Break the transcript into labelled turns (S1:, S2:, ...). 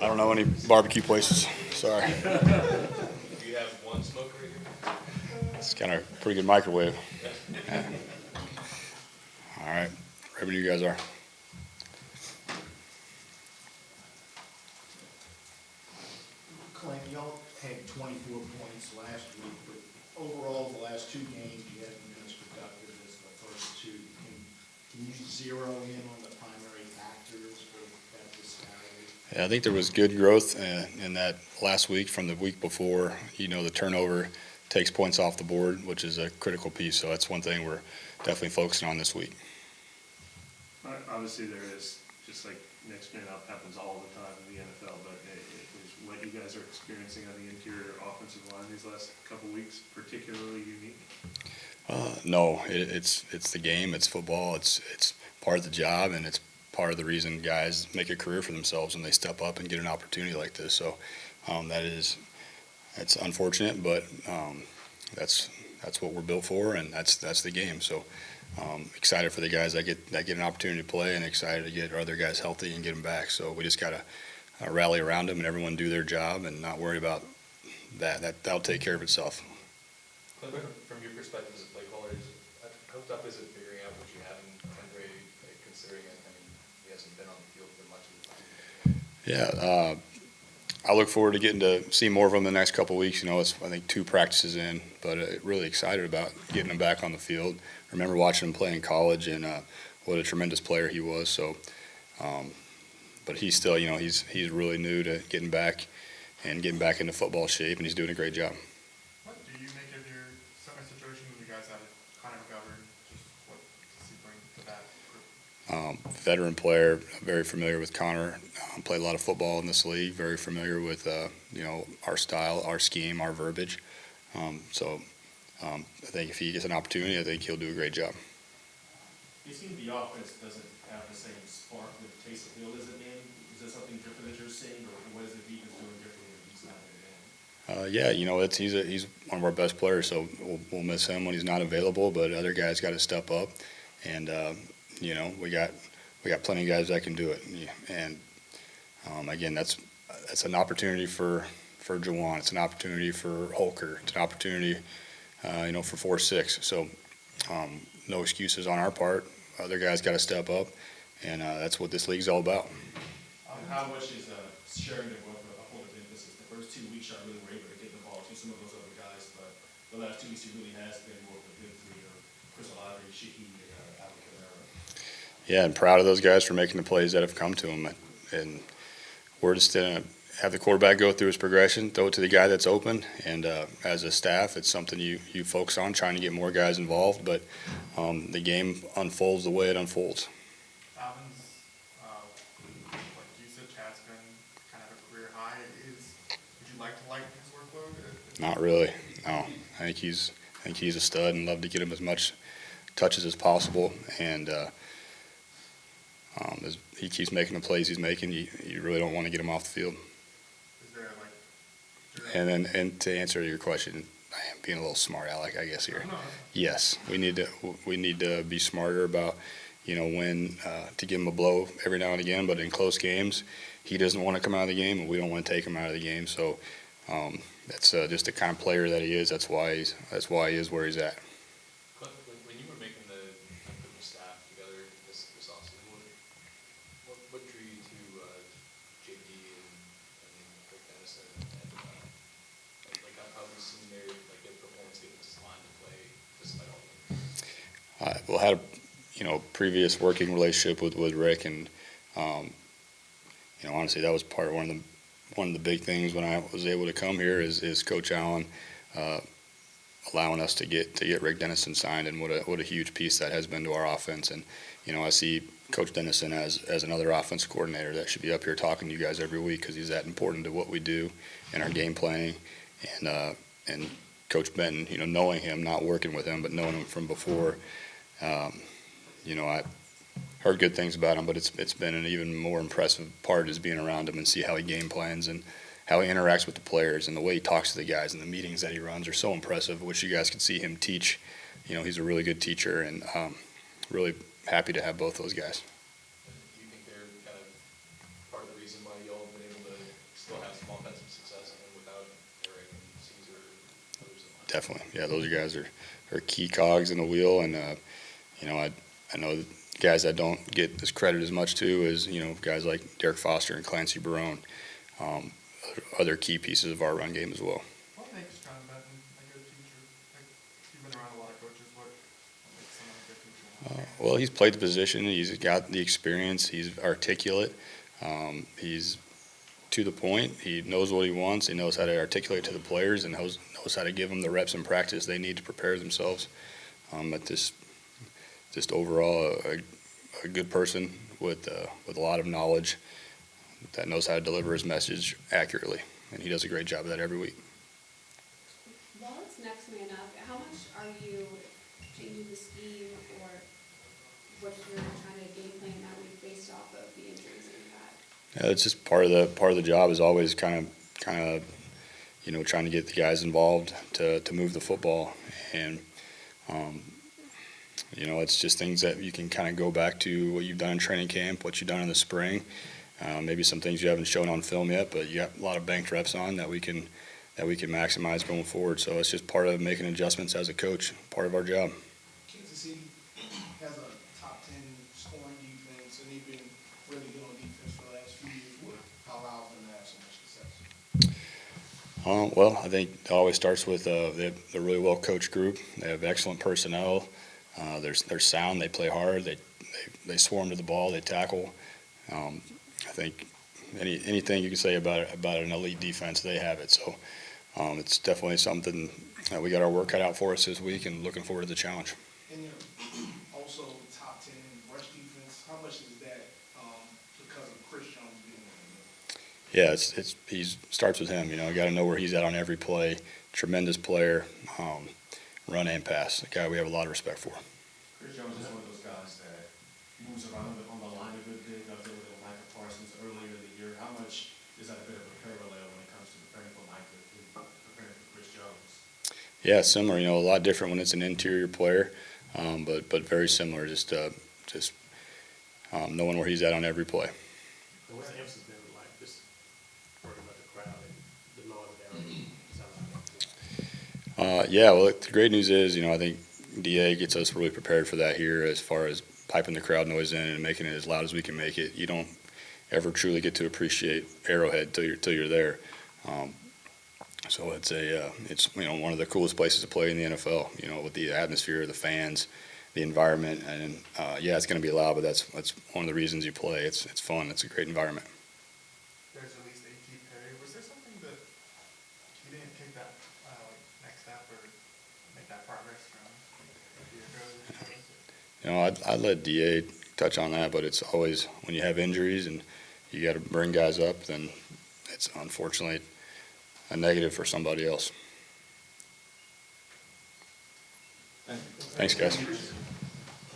S1: I don't know any barbecue places. Sorry.
S2: Do you have one smoker right here?
S1: It's kind of a pretty good microwave. Yeah. All right. Wherever you guys are.
S3: Klint, y'all had 24 points last week, but overall, the last two games, you haven't been as productive as the first two. Can you zero in on the primary factors for that disparity?
S1: Yeah, I think there was good growth in that last week from the week before. You know, the turnover takes points off the board, which is a critical piece. So that's one thing we're definitely focusing on this week.
S4: Obviously, there is, just like next man up happens all the time in the NFL, but is what you guys are experiencing on the interior offensive line these last couple weeks particularly unique?
S1: No, it's the game. It's football. It's part of the job, and it's part of the reason guys make a career for themselves when they step up and get an opportunity like this. So it's unfortunate, but that's what we're built for, and that's the game. So excited for the guys that get an opportunity to play, and excited to get our other guys healthy and get them back. So we just gotta rally around them and everyone do their job and not worry about that. That'll take care of itself.
S2: From your perspective as a play caller, how tough is it figuring out what you have in Andre, considering it? I mean, he hasn't been on the field for much of the time.
S1: Yeah, I look forward to getting to see more of him the next couple of weeks. You know, it's I think 2 practices in, but really excited about getting him back on the field. I remember watching him play in college, and what a tremendous player he was. So, but he's still, you know, he's really new to getting back into football shape, and he's doing a great job.
S5: What do you make of your summer situation when you guys had kind of recovered? Just what does he bring to that group?
S1: Veteran player, very familiar with Connor. Played a lot of football in this league. Very familiar with you know, our style, our scheme, our verbiage. I think if he gets an opportunity, I think he'll do a great job.
S6: It seems the offense doesn't have the same spark with Taysom Hill as it in. Is there something different that you're seeing, or what is the defense doing differently when he's not in?
S1: Yeah, you know, he's one of our best players, so we'll miss him when he's not available. But other guys got to step up, and you know, we got plenty of guys that can do it. And again, that's an opportunity for Jawan. It's an opportunity for Holker. It's an opportunity, you know, for 4-6. So no excuses on our part. Other guys got to step up, and that's what this league's all about.
S6: How much is sharing the work a point of emphasis? The first 2 weeks, y'all really were able to get the ball to some of those other guys, but the last 2 weeks, it really has been more of a good 3 of Chris Olave, Shaheed, and Alvin Kamara.
S1: Yeah, and proud of those guys for making the plays that have come to them. And we're just going to have the quarterback go through his progression, throw it to the guy that's open. And as a staff, it's something you focus on, trying to get more guys involved. But the game unfolds the way it unfolds.
S5: Alvin's, like you said, Chad's been kind of a career high. Would you like to lighten his workload?
S1: Not really. No, I think he's a stud, and love to get him as much touches as possible. And as he keeps making the plays he's making, you really don't want to get him off the field.
S5: Is there
S1: And to answer your question, I am being a little smart aleck, I guess here. Yes, we need to be smarter about, you know, when to give him a blow every now and again. But in close games, he doesn't want to come out of the game, and we don't want to take him out of the game. So that's just the kind of player that he is. That's why he is where he's at.
S2: When you were making the staff together this offseason, what drew you to JD and Rick Dennison, and like how have you seen their performance get this line to play despite all of them?
S1: Well, I had a previous working relationship with Rick, and honestly, that was one of the big things when I was able to come here is Coach Allen allowing us to get Rick Dennison signed, and what a huge piece that has been to our offense. And I see Coach Dennison as another offense coordinator that should be up here talking to you guys every week, because he's that important to what we do in our game planning. And Coach Benton, knowing him, not working with him, but knowing him from before, I heard good things about him, but it's been an even more impressive part is being around him and see how he game plans and how he interacts with the players and the way he talks to the guys and the meetings that he runs are so impressive. Wish you guys could see him teach. He's a really good teacher, and really happy to have both those guys.
S2: Do you think they're kind of part of the reason why y'all have been able to
S1: Definitely. Yeah, those guys are key cogs in the wheel. And, I know that guys that don't get this credit as much too is, guys like Derek Foster and Clancy Barone, other key pieces of our run game as well.
S5: What makes John Benton a good teacher? Like, you've been around a lot of coaches. What makes someone a good teacher?
S1: Well, he's played the position. He's got the experience. He's articulate. He's to the point. He knows what he wants. He knows how to articulate to the players and knows how to give them the reps and practice they need to prepare themselves. At this, just overall, a good person with a lot of knowledge that knows how to deliver his message accurately, and he does a great job of that every week.
S7: While it's next man up, how much are you changing the scheme or what you're trying to game plan that week based off of the injuries that you've had?
S1: Yeah, it's just part of the job is always kind of trying to get the guys involved to move the football, and it's just things that you can kind of go back to what you've done in training camp, what you've done in the spring, maybe some things you haven't shown on film yet, but you got a lot of banked reps on that we can maximize going forward. So it's just part of making adjustments as a coach, part of our job.
S3: Kansas City has a top 10 scoring defense, and they've been really good on defense for the last few years. What allows them to have so much success?
S1: Well, I think it always starts with they're a really well coached group. They have excellent personnel. They're sound. They play hard. They swarm to the ball. They tackle. I think anything you can say about an elite defense, they have it. So it's definitely something that we got our work cut out for us this week, and looking forward to the challenge.
S3: And also top 10 rush defense. How much is that because of Chris Jones being there?
S1: Yeah, he starts with him. You got to know where he's at on every play. Tremendous player, run and pass. A guy we have a lot of respect for.
S6: Chris Jones is one of those guys that moves around on the line a good bit. I dealt with Micah Parsons earlier in the year. How much is that a bit of a parallel when it comes to preparing for Micah to preparing for Chris Jones?
S1: Yeah, similar. A lot different when it's an interior player, but very similar. Just knowing where he's at on every play.
S8: And what's the emphasis been like, just working with the crowd and the noise of everything?
S1: Yeah, well, the great news is, I think DA gets us really prepared for that here as far as piping the crowd noise in and making it as loud as we can make it. You don't ever truly get to appreciate Arrowhead till you're there. So it's one of the coolest places to play in the NFL. With the atmosphere, the fans, the environment, and it's going to be loud, but that's one of the reasons you play. It's fun. It's a great environment.
S5: There's at least A.T. Perry. Was there something that he didn't take that next step or make that progress from a year ago?
S1: I'd let DA touch on that, but it's always when you have injuries and you got to bring guys up, then it's unfortunately a negative for somebody else. Thanks, guys.